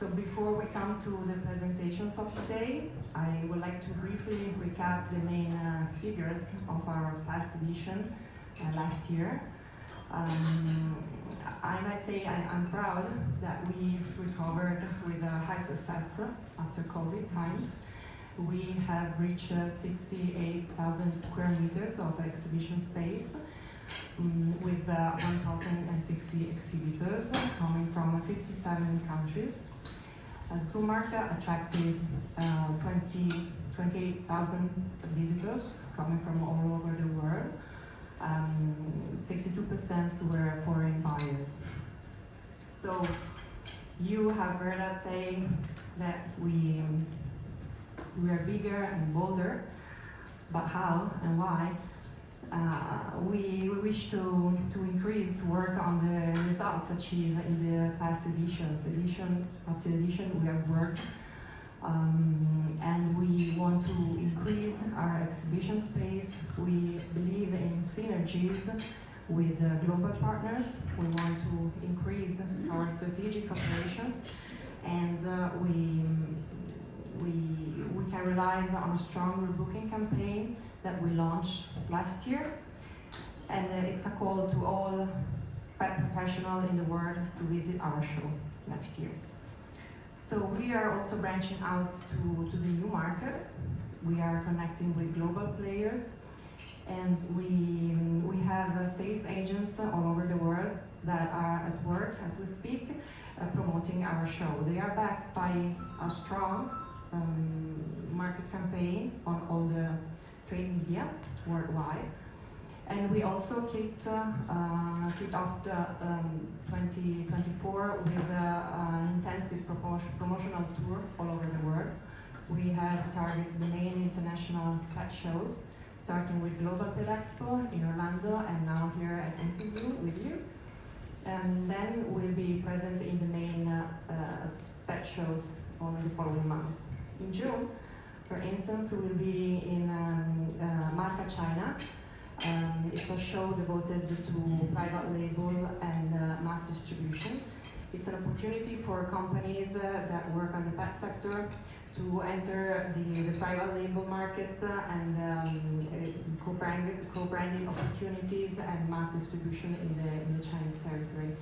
So before we come to the presentations of today, I would like to briefly recap the main figures of our past edition last year. I might say I'm proud that we recovered with a high success after COVID times. We have reached 68,000 square meters of exhibition space with 1,060 exhibitors coming from 57 countries. Zoomark attracted 28,000 visitors coming from all over the world. 62% were foreign buyers. So you have heard us say that we are bigger and bolder, but how and why? We wish to increase, to work on the results achieved in the past editions. Edition after edition we have worked, and we want to increase our exhibition space. We believe in synergies with global partners. We want to increase our strategic operations, and we can rely on a strong rebooking campaign that we launched last year, and it's a call to all pet professionals in the world to visit our show next year. So we are also branching out to the new markets. We are connecting with global players, and we have sales agents all over the world that are at work as we speak, promoting our show. They are backed by a strong market campaign on all the trade media worldwide, and we also kicked off the 2024 with an intensive promotional tour all over the world. We have targeted the main international pet shows, starting with Global Pet Expo in Orlando and now here at Interzoo with you. And then we'll be present in the main pet shows on the following months. In June, for instance, we'll be in Marca, China. It's a show devoted to private label and mass distribution. It's an opportunity for companies that work on the pet sector to enter the private label market and co-branding opportunities and mass distribution in the Chinese territory.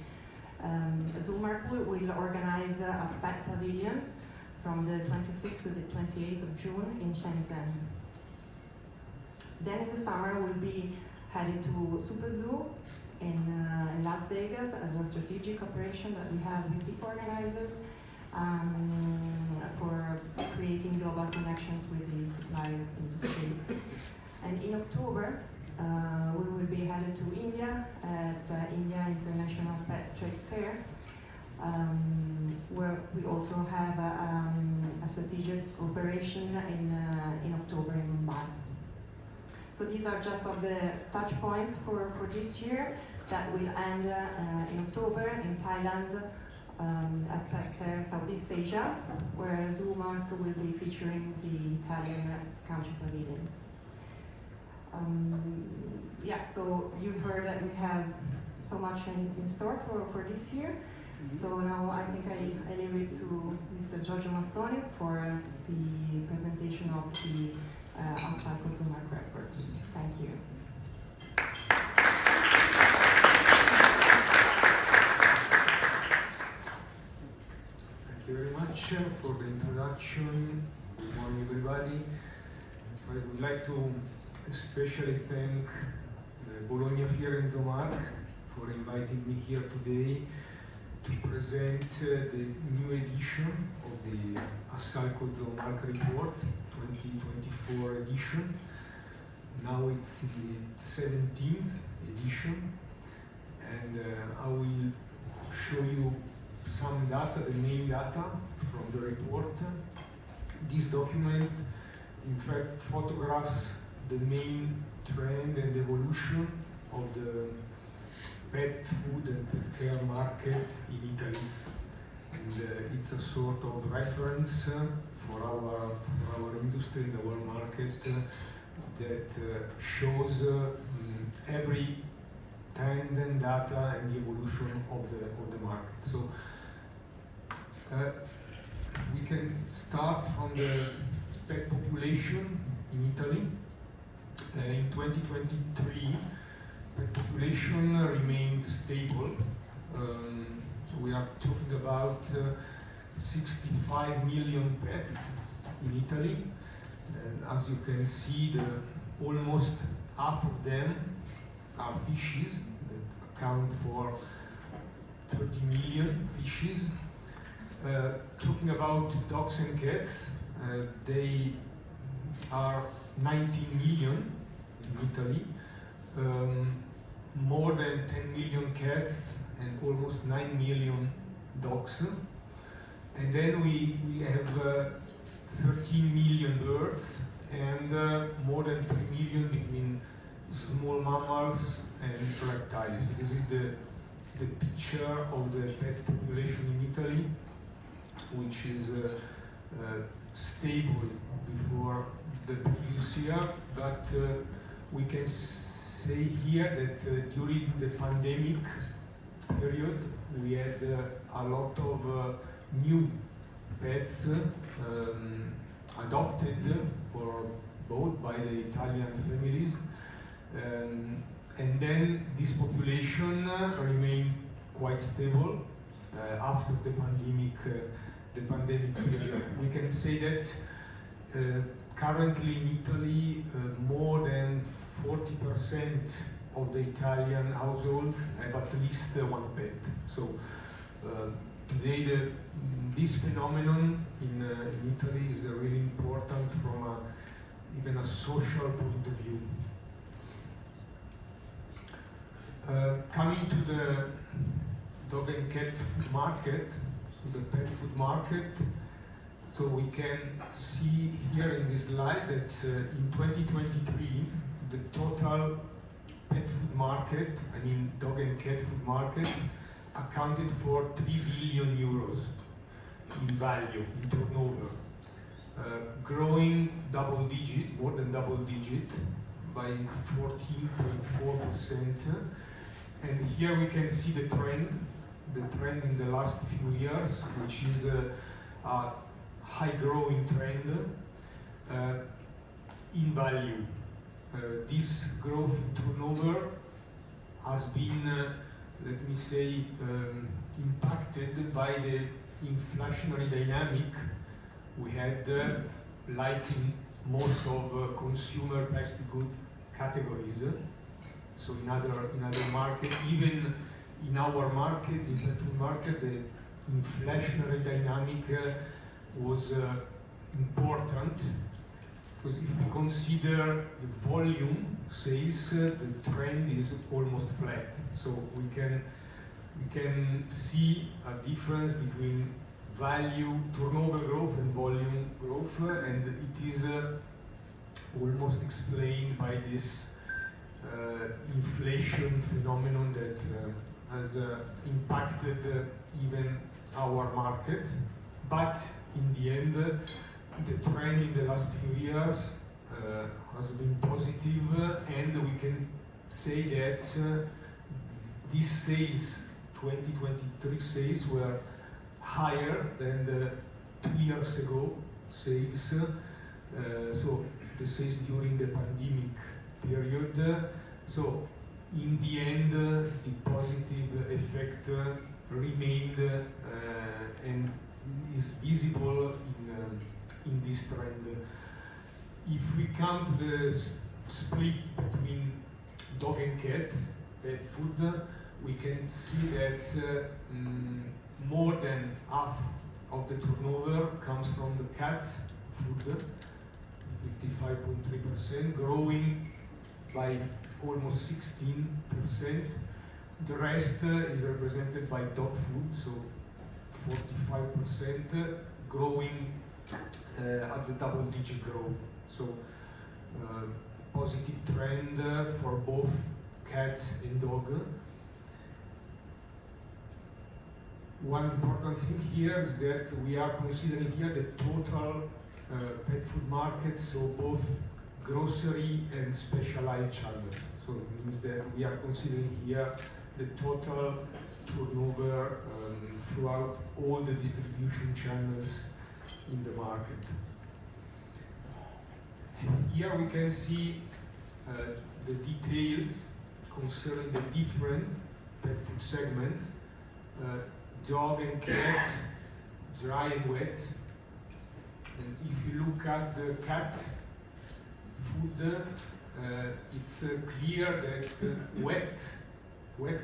Zoomark will organize a pet pavilion from the 26th to the 28th of June in Shenzhen. Then in the summer we'll be headed to Interzoo in Las Vegas as a strategic operation that we have with the organizers for creating global connections with the supplies industry. And in October we will be headed to India at India International Pet Trade Fair, where we also have a strategic operation in October in Mumbai. So these are just of the touch points for this year that will end in October in Thailand at Pet Fair Southeast Asia, where Zoomark will be featuring the Italian country pavilion. Yeah, so you've heard that we have so much in store for this year. So now I think I leave it to Mr. Giorgio Massoni for the presentation of the Uncycled Zoomark report. Thank you. Thank you very much for the introduction. Good morning, everybody. I would like to especially thank BolognaFiere and Zoomark for inviting me here today to present the new edition of the Uncycled Zoomark report, 2024 edition. Now it's in the 17th edition, and I will show you some data, the main data from the report. This document, in fact, photographs the main trend and evolution of the pet food and pet care market in Italy. And it's a sort of reference for our industry and our market that shows every trend and data and the evolution of the market. So can start from the pet population in Italy. In 2023, pet population remained stable. We are talking about 65 million pets in Italy. And as you can see, almost half of them are fishes that account for 30 million fishes. Talking about dogs and cats, they are 19 million in Italy, more than 10 million cats and almost 9 million dogs. And then we have 13 million birds and more than 3 million between small mammals and reptiles. So this is the picture of the pet population in Italy, which is stable before the previous year, but we can say here that during the pandemic period we had a lot of new pets adopted or bought by the Italian families, and then this population remained quite stable after the pandemic period. We can say that currently in Italy more than 40% of the Italian households have at least one pet. So today this phenomenon in Italy is really important from even a social point of view. Coming to the dog and cat food market, so the pet food market, so we can see here in this slide that in 2023 the total pet food market, I mean dog and cat food market, accounted for 3 billion euros in value, in turnover, growing double digit, more than double digit, by 14.4%. And here we can see the trend in the last few years, which is a high growing trend in value. This growth in turnover has been, let me say, impacted by the inflationary dynamic we had, like in most of consumer packaged goods categories. So in other market, even in our market, in pet food market, the inflationary dynamic was important, because if we consider the volume sales, the trend is almost flat. So we can see a difference between value, turnover growth and volume growth, and it is almost explained by this inflation phenomenon that has impacted even our market. But in the end, the trend in the last few years has been positive, and we can say that these sales, 2023 sales, were higher than the 2 years ago sales. So the sales during the pandemic period. So in the end, the positive effect remained and is visible in this trend. If we come to the split between dog and cat pet food, we can see that more than half of the turnover comes from the cat food, 55.3%, growing by almost 16%. The rest is represented by dog food, so 45%, growing at the double-digit growth. So positive trend for both cat and dog. One important thing here is that we are considering here the total pet food market, so both grocery and specialized channels. So it means that we are considering here the total turnover throughout all the distribution channels in the market. Here we can see the details concerning the different pet food segments, dog and cat, dry and wet. And if you look at the cat food, it's clear that wet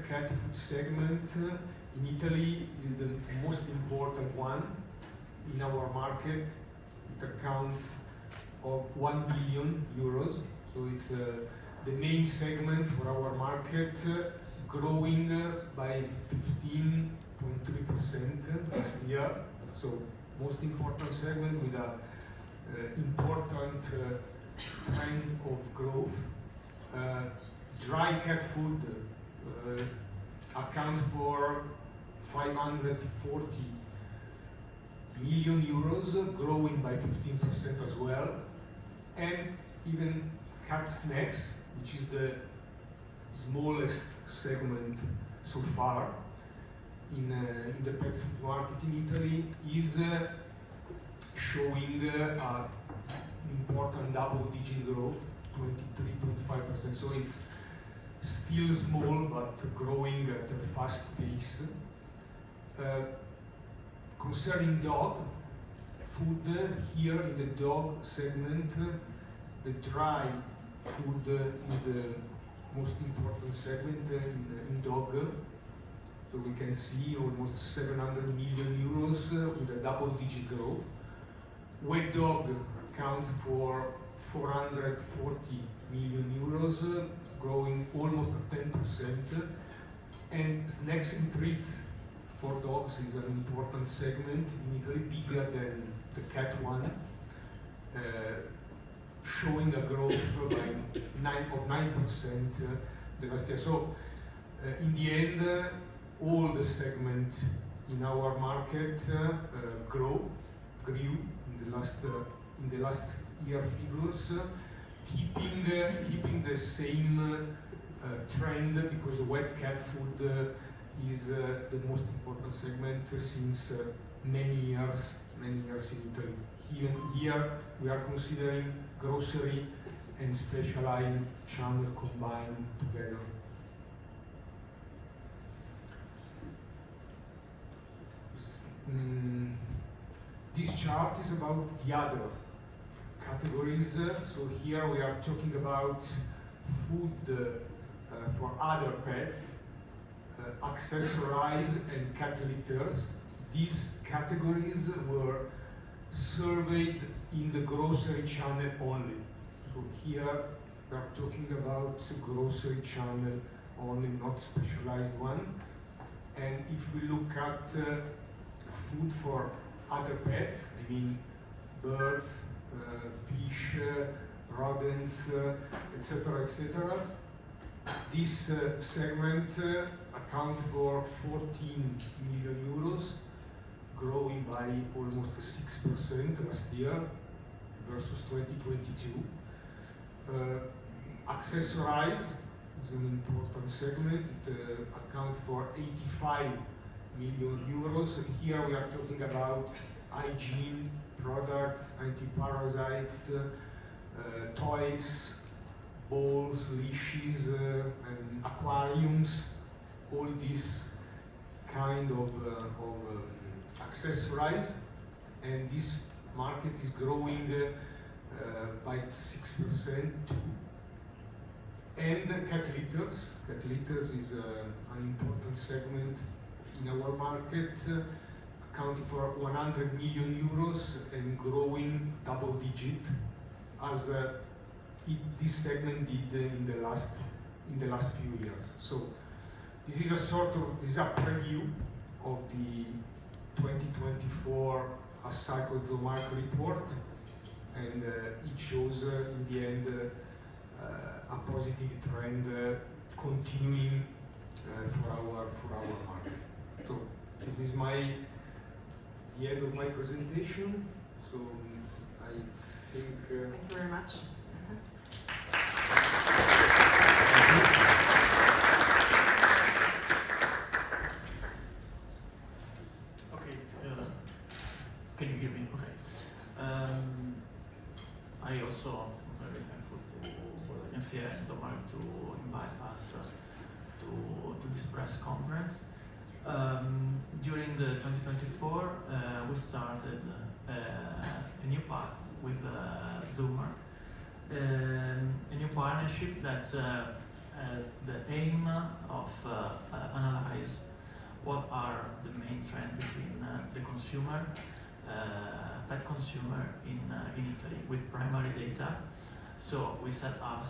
cat food segment in Italy is the most important one in our market. It accounts of 1 billion euros, so it's the main segment for our market, growing by 15.3% last year. So most important segment with a important trend of growth. Dry cat food accounts for 540 million euros, growing by 15% as well. And even cat snacks, which is the smallest segment so far in the pet food market in Italy, is showing an important double-digit growth, 23.5%. So it's still small, but growing at a fast pace. Concerning dog food, here in the dog segment, the dry food is the most important segment in dog. So we can see almost 700 million euros with a double-digit growth. Wet dog accounts for 440 million euros, growing almost at 10%. And snacks and treats for dogs is an important segment in Italy, bigger than the cat one, showing a growth of 9% the last year. So in the end, all the segments in our market grew in the last year figures, keeping the same trend, because wet cat food is the most important segment since many years in Italy. Even here we are considering grocery and specialized channel combined together. This chart is about the other categories. So here we are talking about food for other pets, accessories and cat litters. These categories were surveyed in the grocery channel only. So here we are talking about grocery channel only, not specialized one. And if we look at food for other pets, I mean birds, fish, rodents, etc., etc., this segment accounts for 14 million euros, growing by almost 6% last year versus 2022. Accessories is an important segment. It accounts for 85 million euros. Here we are talking about hygiene products, anti-parasites, toys, bowls, leashes, and aquariums. All these kind of accessories, and this market is growing by 6% too. And cat litters. Cat litters is an important segment in our market, accounting for 100 million euros and growing double digit, as this segment did in the last few years. So this is a preview of the 2024 Cycle Zoomark report, and it shows in the end a positive trend continuing for our market. So this is the end of my presentation. So I think. Thank you very much. Can you hear me? Okay. I also am very thankful to BolognaFiere and Zoomark to invite us to this press conference. During the 2024, we started a new path with Zoomark, a new partnership that the aim of analyze what are the main trends between the consumer, pet consumer in Italy with primary data. So we set up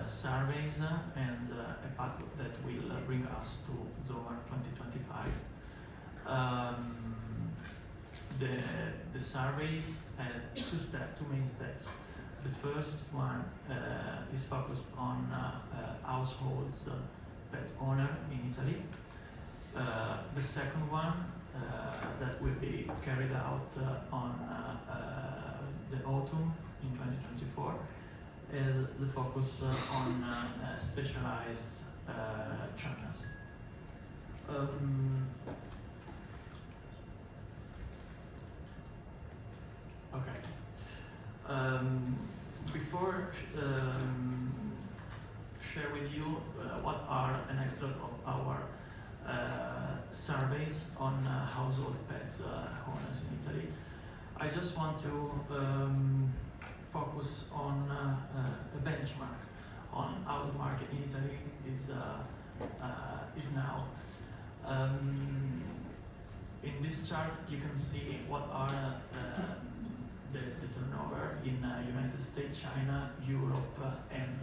surveys and a path that will bring us to Zoomark 2025. The surveys have two main steps. The first one is focused on households, pet owner in Italy. The second one that will be carried out on the autumn in 2024 is the focus on specialized channels. Before share with you what are an extract of our surveys on household pet owners in Italy, I just want to focus on a benchmark on how the market in Italy is now. In this chart, you can see what are the turnover in United States, China, Europe, and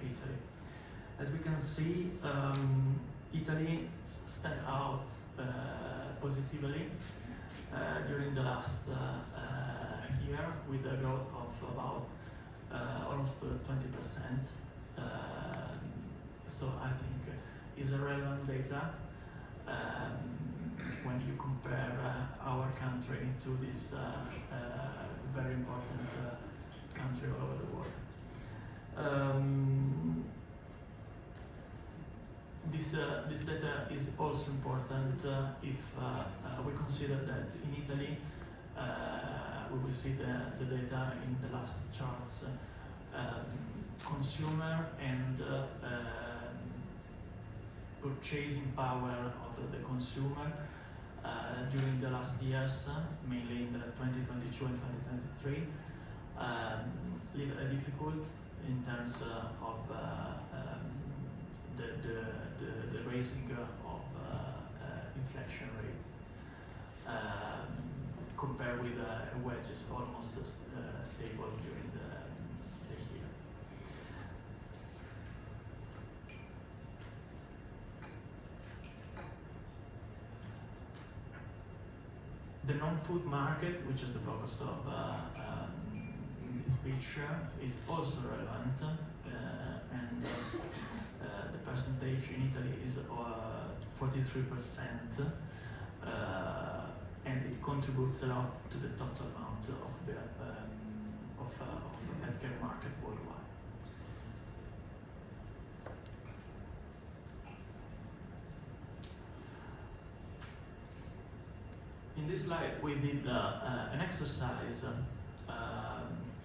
Italy. As we can see, Italy stand out positively during the last year with a growth of about almost 20%. So I think is a relevant data when you compare our country to this very important country all over the world. This data is also important if we consider that in Italy we will see the data in the last charts. Consumer and purchasing power of the consumer during the last years, mainly in 2022 and 2023, live difficult in terms of the raising of inflation rate compared with wages almost stable during the year. The non-food market, which is the focus of this picture, is also relevant, and the percentage in Italy is 43%, and it contributes a lot to the total amount of the pet care market worldwide. In this slide, we did an exercise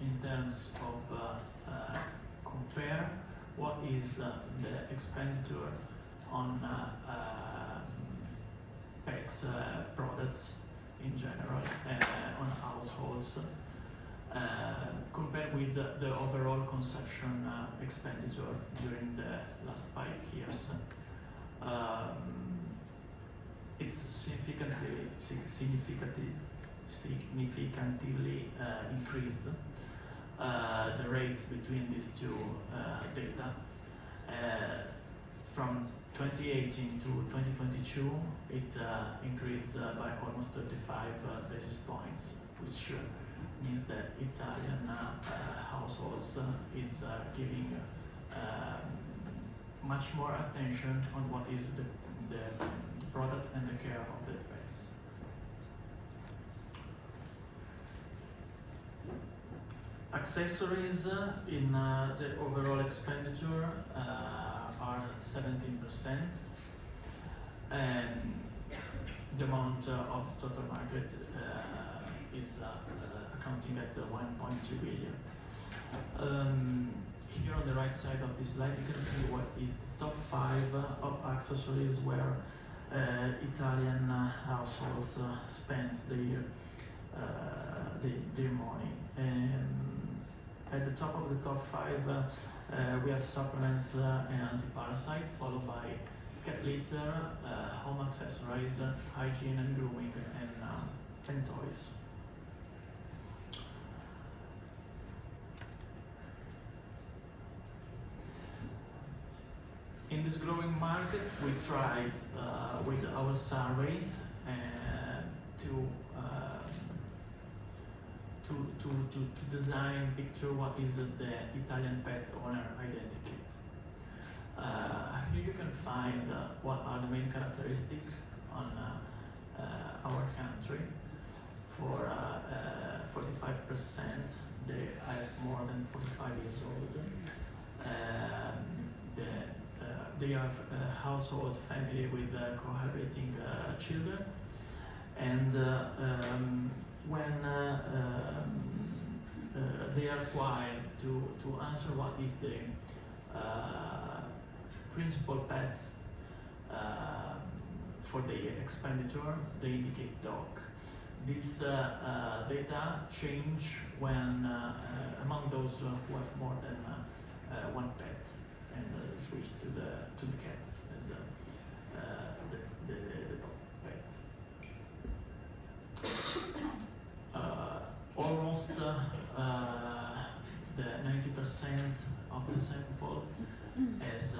in terms of compare what is the expenditure on pets products in general, on households, compared with the overall consumption expenditure during the last 5 years. It's significantly increased the rates between these two data. From 2018 to 2022, it increased by almost 35 basis points, which means that Italian households is giving much more attention on what is the product and the care of their pets. Accessories in the overall expenditure are 17%, and the amount of the total market is accounting at 1.2 billion. Here on the right side of this slide, you can see what is the top 5 of accessories where Italian households spend their money. At the top of the top 5, we have supplements and anti-parasite, followed by cat litter, home accessories, hygiene and grooming, and toys. In this growing market, we tried with our survey to design picture what is the Italian pet owner identity. Here you can find what are the main characteristics on our country. For 45%, they are more than 45 years old. They have a household family with cohabiting children, and when they are required to answer what is the principal pets for the expenditure, they indicate dog. This data change when among those who have more than one pet, and switch to the cat as the top pet. Almost the 90% of the sample has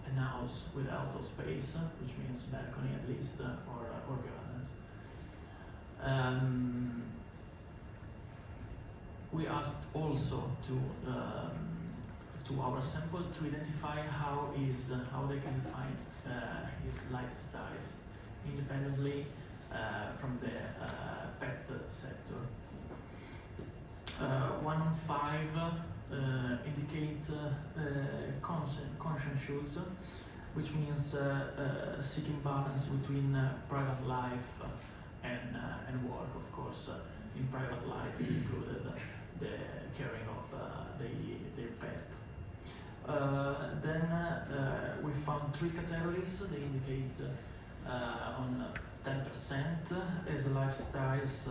an house with outdoor space, which means balcony at least, or gardens. We asked also to our sample to identify how they can define his lifestyles independently from the pet sector. 1 on 5 indicate conscientious, which means seeking balance between private life and work. Of course, in private life is included the caring of their pet. Then we found 3 categories. They indicate on 10% as lifestyles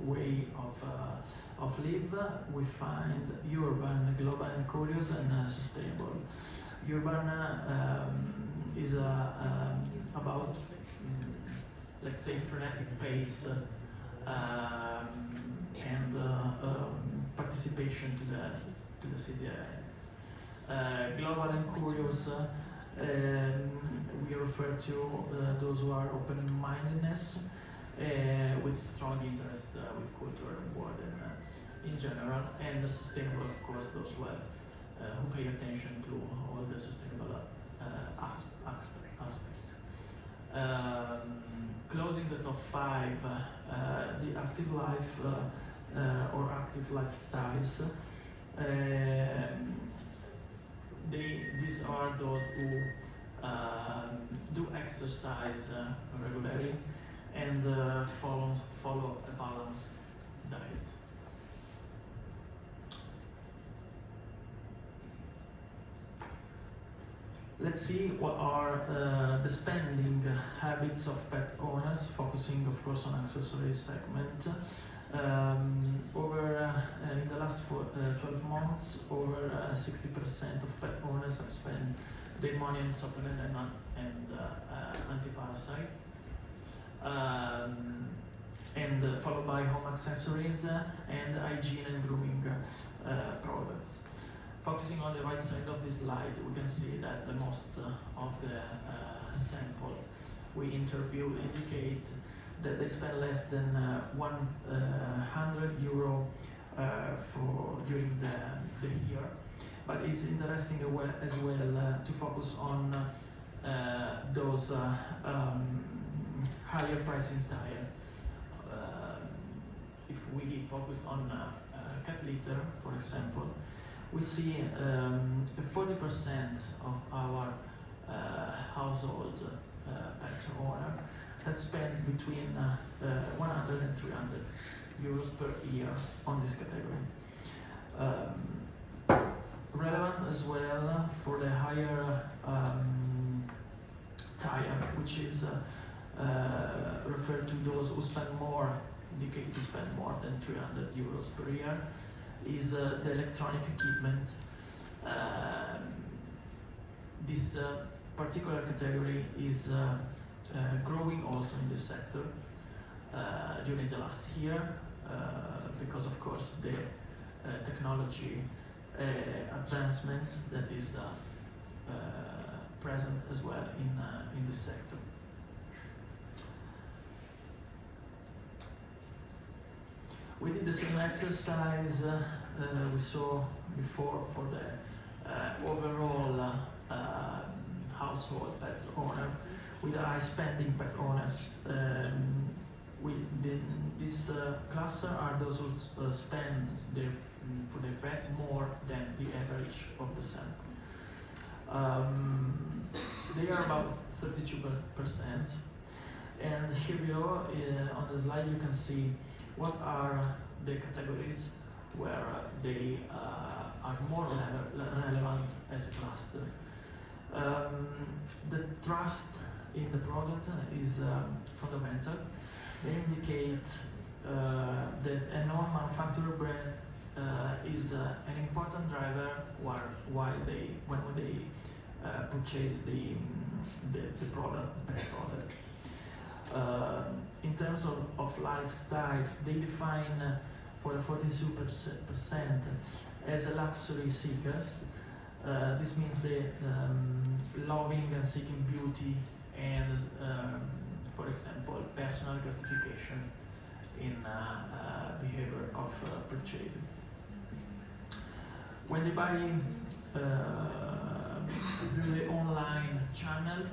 way of live. We find urban, global and curious, and sustainable. Urban is about, let's say, frenetic pace and participation to the city events. Global and curious, we refer to those who are open-mindedness with strong interest with culture and world in general, and sustainable, of course, those who pay attention to all the sustainable aspects. Closing the top 5, the active life or active lifestyles. These are those who do exercise regularly and follow a balanced diet. Let's see what are the spending habits of pet owners, focusing of course on accessories segment. In the last 12 months, over 60% of pet owners have spent their money on supplement and anti-parasites, and followed by home accessories and hygiene and grooming products. Focusing on the right side of this slide, we can see that the most of the sample we interviewed indicate that they spend less than €100 during the year. But it's interesting as well to focus on those higher pricing tire. If we focus on cat litter, for example, we see 40% of our household pet owner that spend between 100 and 300 euros per year on this category. Relevant as well for the higher tier, which is referred to those who spend more, indicate to spend more than 300 euros per year, is the electronic equipment. This particular category is growing also in this sector during the last year because of course the technology advancement that is present as well in this sector. We did the same exercise we saw before for the overall household pet owner with high spending pet owners. This cluster are those who spend for their pet more than the average of the sample. They are about 32%, and here below on the slide you can see what are the categories where they are more relevant as a cluster. The trust in the product is fundamental. They indicate that a non-manufacturer brand is an important driver when they purchase the product, pet product. In terms of lifestyles, they define for the 42% as a luxury seekers. This means they loving and seeking beauty and, for example, personal gratification in behavior of purchasing. When they buy through the online channel,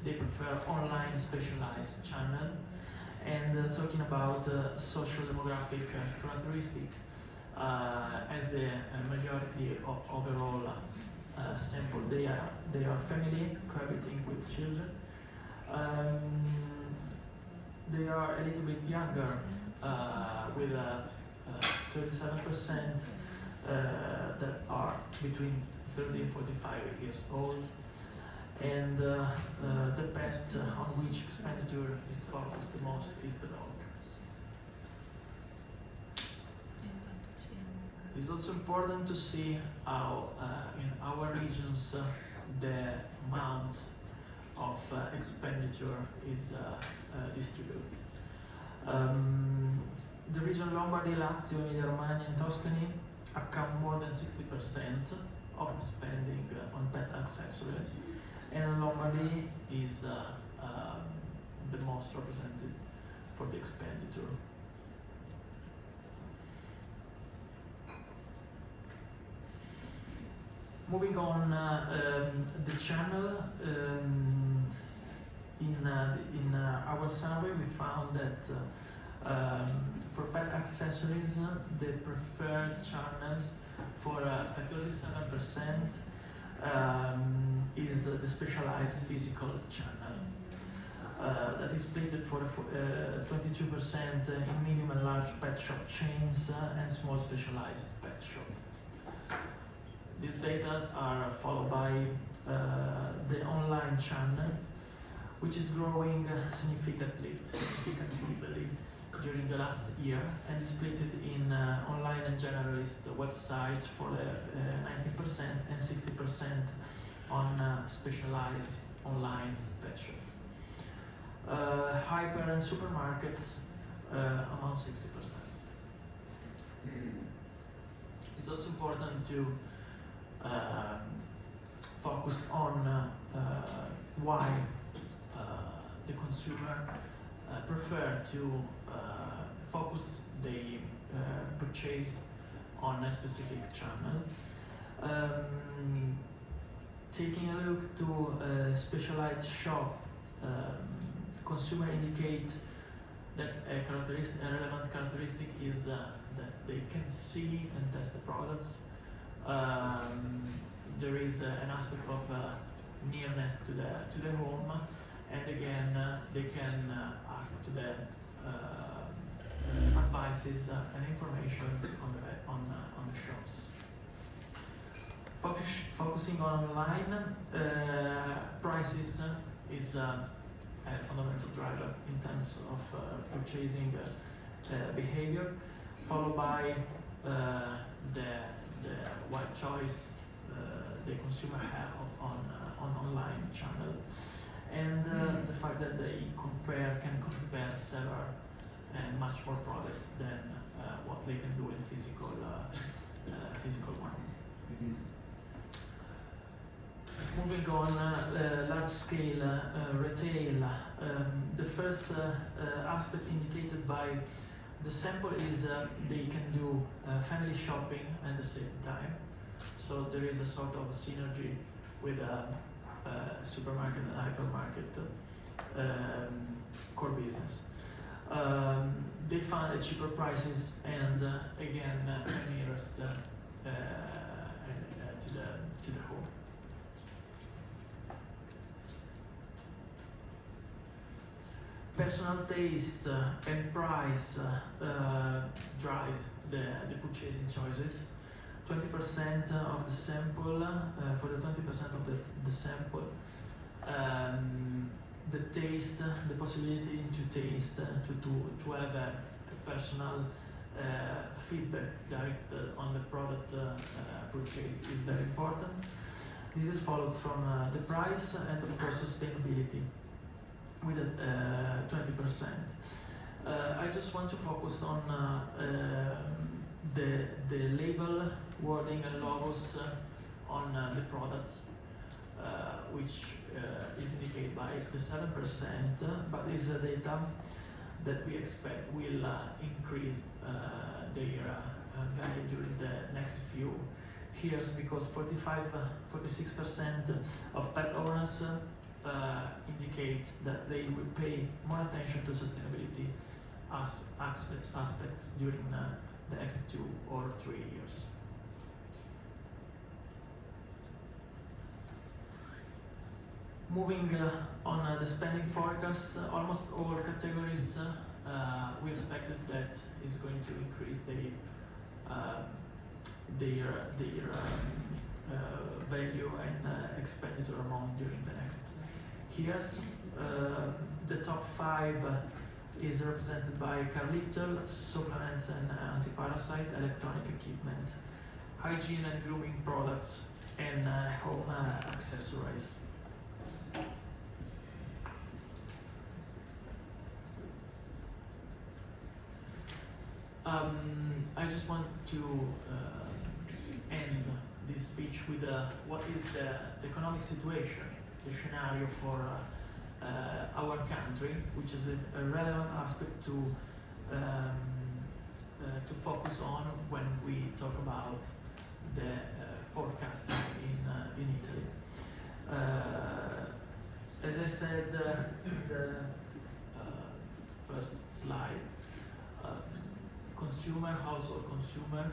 they prefer online specialized channel. And talking about social demographic characteristic, as the majority of overall sample, they are family cohabiting with children. They are a little bit younger, with 37% that are between 30 and 45 years old. And the pet on which expenditure is focused the most is the dog. It's also important to see how in our regions the amount of expenditure is distributed. The region Lombardy, Lazio, Emilia-Romagna and Tuscany account more than 60% of the spending on pet accessories. And Lombardy is the most represented for the expenditure. Moving on, the channel, in our survey we found that for pet accessories, the preferred channels for 37% is the specialized physical channel. That is split for 22% in medium and large pet shop chains and small specialized pet shop. These data are followed by the online channel, which is growing significantly during the last year and is split in online and generalist websites for 19% and 60% on specialized online pet shop. Hyper and supermarkets among 60%. It's also important to focus on why the consumer prefer to focus the purchase on a specific channel. Taking a look to a specialized shop, consumer indicate that a relevant characteristic is that they can see and test the products. There is an aspect of nearness to the home, and again they can ask to the advices and information on the shops. Focusing on online, prices is a fundamental driver in terms of purchasing behavior, followed by the wide choice the consumer have on online channel, and the fact that they can compare several and much more products than what they can do in physical one. Moving on, large scale retail. The first aspect indicated by the sample is they can do family shopping at the same time. So there is a sort of synergy with a supermarket and hypermarket core business. They found at cheaper prices and again nearest to the home. Personal taste and price drives the purchasing choices. 20% of the sample, for the 20% of the sample, the taste, the possibility to taste, to have a personal feedback direct on the product purchased is very important. This is followed from the price and of course sustainability with 20%. I just want to focus on the label, wording and logos on the products, which is indicated by the 7%, but this is a data that we expect will increase their value during the next few years, because 46% of pet owners indicate that they will pay more attention to sustainability aspects during the next 2 or 3 years. Moving on the spending forecast, almost all categories we expected that is going to increase their value and expenditure amount during the next years. The top 5 is represented by car litter, supplements and anti-parasite, electronic equipment, hygiene and grooming products, and home accessories. I just want to end this speech with what is the economic situation, the scenario for our country, which is a relevant aspect to focus on when we talk about the forecasting in Italy. As I said in the first slide, household consumer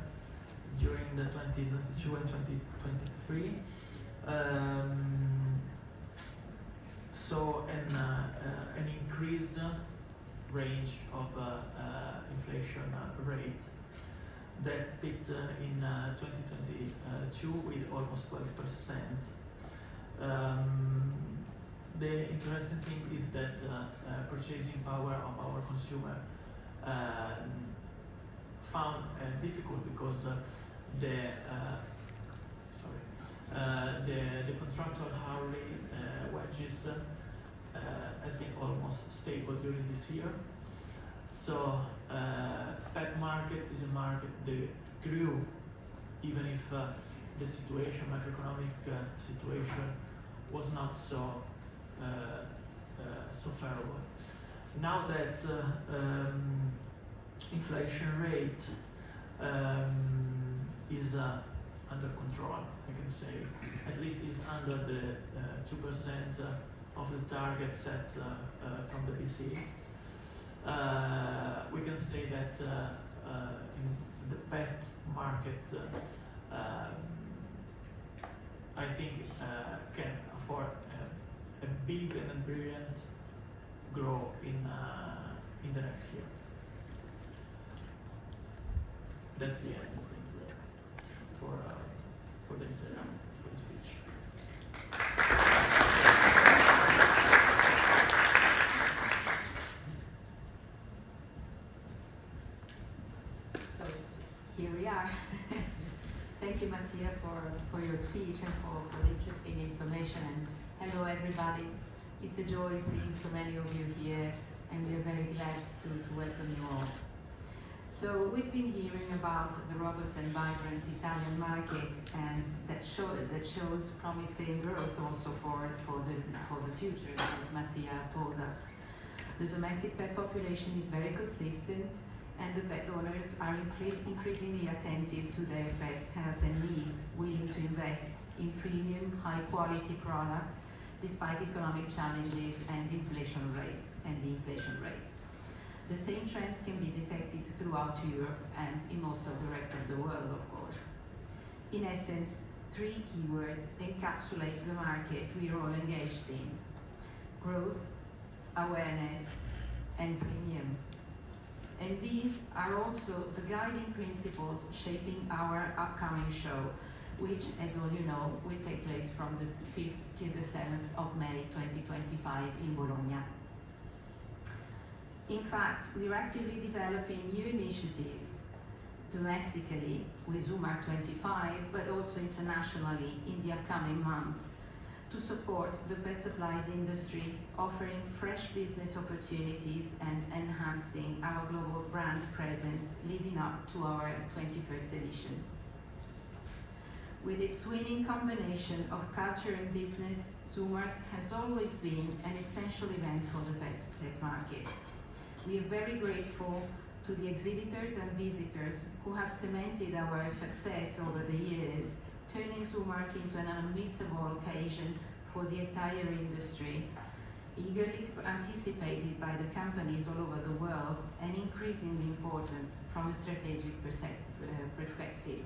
during the 2022 and 2023 saw an increase range of inflation rate that peaked in 2022 with almost 12%. The interesting thing is that purchasing power of our consumer found difficult because the contractual hourly wages has been almost stable during this year. So pet market is a market that grew even if the situation, macroeconomic situation, was not so favorable. Now that inflation rate is under control, I can say, at least is under the 2% of the target set from the BCE. We can say that in the pet market, I think can afford for a big and brilliant growth in the next year. That's the end for the speech. So here we are. Thank you, Mattia, for your speech and for the interesting information. And hello, everybody. It's a joy seeing so many of you here, and we are very glad to welcome you all. So we've been hearing about the robust and vibrant Italian market, and that shows promising growth also for the future, as Mattia told us. The domestic pet population is very consistent, and the pet owners are increasingly attentive to their pets' health and needs, willing to invest in premium, high-quality products despite economic challenges and the inflation rate. The same trends can be detected throughout Europe and in most of the rest of the world, of course. In essence, 3 keywords encapsulate the market we are all engaged in: growth, awareness, and premium. And these are also the guiding principles shaping our upcoming show, which, as all you know, will take place from the 5th till the 7th of May 2025 in Bologna. In fact, we're actively developing new initiatives domestically with Zoomark 25, but also internationally in the upcoming months to support the pet supplies industry, offering fresh business opportunities and enhancing our global brand presence leading up to our 21st edition. With its winning combination of culture and business, Zoomark has always been an essential event for the pet market. We are very grateful to the exhibitors and visitors who have cemented our success over the years, turning Zoomark into an unmissable occasion for the entire industry, eagerly anticipated by the companies all over the world and increasingly important from a strategic perspective.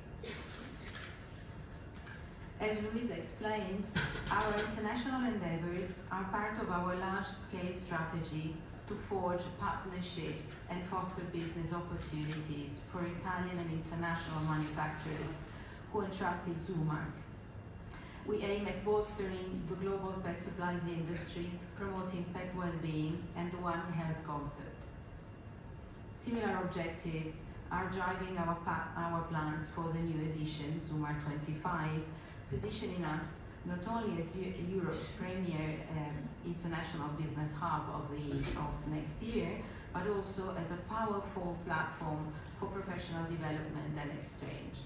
As Luisa explained, our international endeavors are part of our large-scale strategy to forge partnerships and foster business opportunities for Italian and international manufacturers who entrusted Zoomark. We aim at bolstering the global pet supplies industry, promoting pet well-being and the One Health concept. Similar objectives are driving our plans for the new edition, Zoomark 25, positioning us not only as Europe's premier international business hub of next year, but also as a powerful platform for professional development and exchange.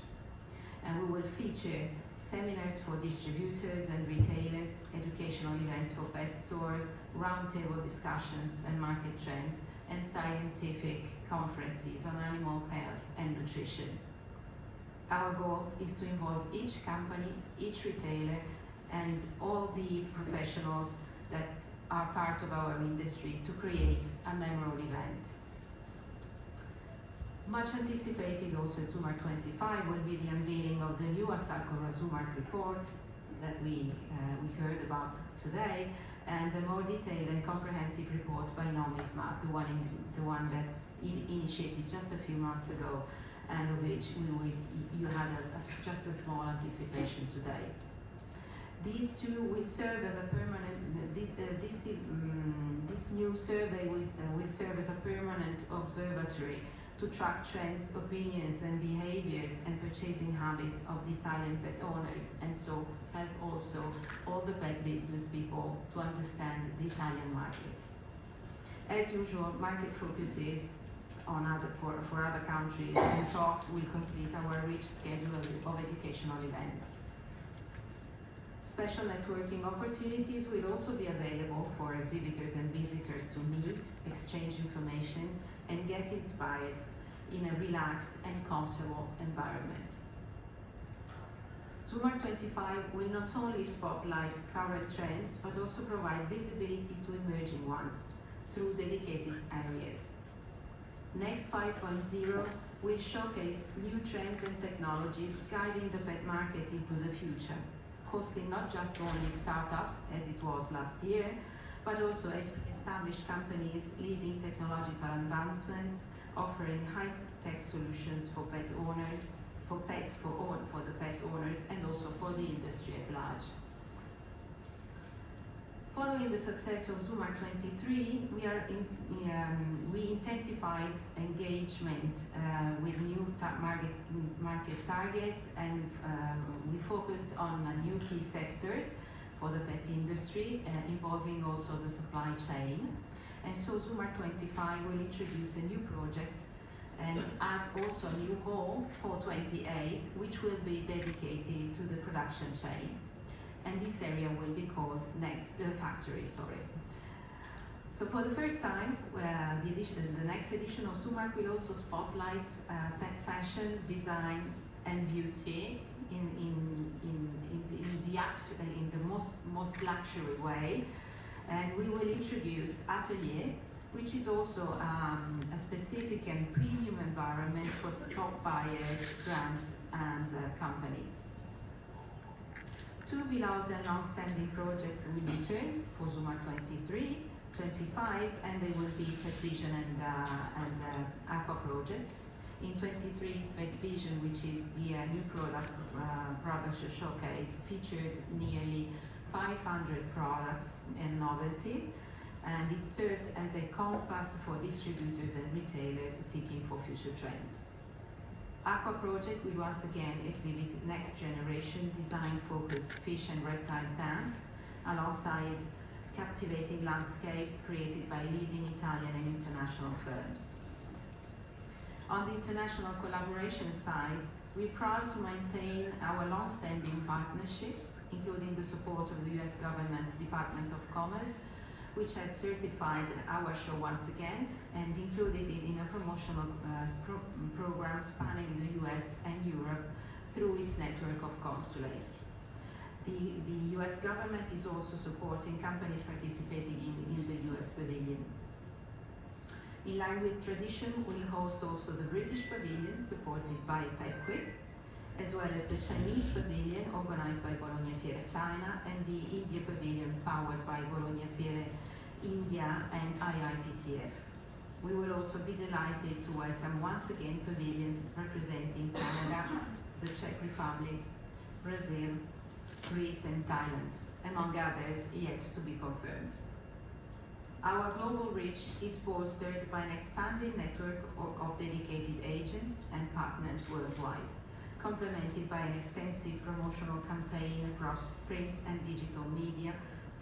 And we will feature seminars for distributors and retailers, educational events for pet stores, roundtable discussions and market trends, and scientific conferences on animal health and nutrition. Our goal is to involve each company, each retailer, and all the professionals that are part of our industry to create a memorable event. Much anticipated also at Zoomark 25 will be the unveiling of the new Assalcora Zoomark report that we heard about today, and a more detailed and comprehensive report by Nomisma, the one that's initiated just a few months ago, and of which you had just a small anticipation today. These two will serve as a permanent. This new survey will serve as a permanent observatory to track trends, opinions, and behaviors and purchasing habits of the Italian pet owners, and so help also all the pet business people to understand the Italian market. As usual, market focuses on for other countries, and talks will complete our rich schedule of educational events. Special networking opportunities will also be available for exhibitors and visitors to meet, exchange information, and get inspired in a relaxed and comfortable environment. Zoomark 25 will not only spotlight current trends, but also provide visibility to emerging ones through dedicated areas. Next 5.0 will showcase new trends and technologies guiding the pet market into the future, hosting not just only startups, as it was last year, but also established companies leading technological advancements, offering high-tech solutions for pet owners, for the pet owners, and also for the industry at large. Following the success of Zoomark 23, we intensified engagement with new market targets, and we focused on new key sectors for the pet industry, involving also the supply chain. And so Zoomark 25 will introduce a new project and add also a new hall, Hall 28, which will be dedicated to the production chain. And this area will be called Factory. So for the first time, the next edition of Zoomark will also spotlight pet fashion, design, and beauty in the most luxury way. And we will introduce Atelier, which is also a specific and premium environment for top buyers, brands, and companies. Two beloved and long-standing projects will return for Zoomark 23, 25, and they will be Pet Vision and Aqua Project. In 23, Pet Vision, which is the new product showcase, featured nearly 500 products and novelties, and it served as a compass for distributors and retailers seeking for future trends. Aqua Project will once again exhibit next generation design-focused fish and reptile tanks, alongside captivating landscapes created by leading Italian and international firms. On the international collaboration side, we're proud to maintain our long-standing partnerships, including the support of the US government's Department of Commerce, which has certified our show once again and included it in a promotional program spanning the US and Europe through its network of consulates. The US government is also supporting companies participating in the US pavilion. In line with tradition, we'll host also the British pavilion, supported by PetQuick, as well as the Chinese pavilion, organized by BolognaFiere China, and the India pavilion, powered by BolognaFiere India and IIPTF. We will also be delighted to welcome once again pavilions representing Canada, the Czech Republic, Brazil, Greece, and Thailand, among others yet to be confirmed. Our global reach is bolstered by an expanding network of dedicated agents and partners worldwide, complemented by an extensive promotional campaign across print and digital media,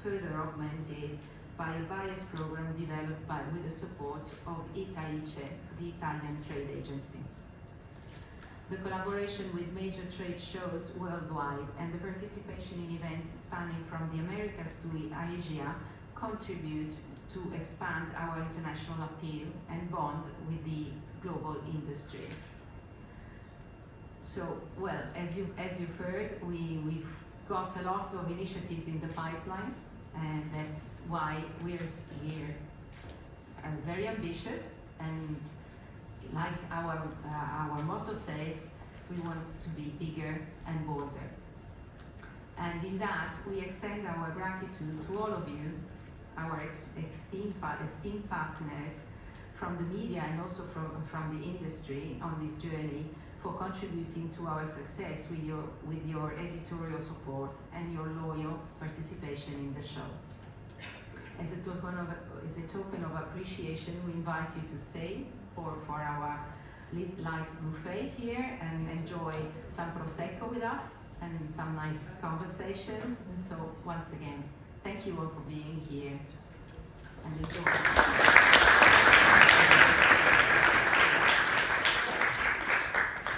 further augmented by a buyers program developed with the support of Italice, the Italian trade agency. The collaboration with major trade shows worldwide and the participation in events spanning from the Americas to Asia contribute to expand our international appeal and bond with the global industry. So, well, as you've heard, we've got a lot of initiatives in the pipeline, and that's why we're very ambitious, and like our motto says, we want to be bigger and bolder. And in that, we extend our gratitude to all of you, our esteemed partners from the media and also from the industry on this journey, for contributing to our success with your editorial support and your loyal participation in the show. As a token of appreciation, we invite you to stay for our light buffet here and enjoy some prosecco with us and some nice conversations. And so once again, thank you all for being here and enjoy.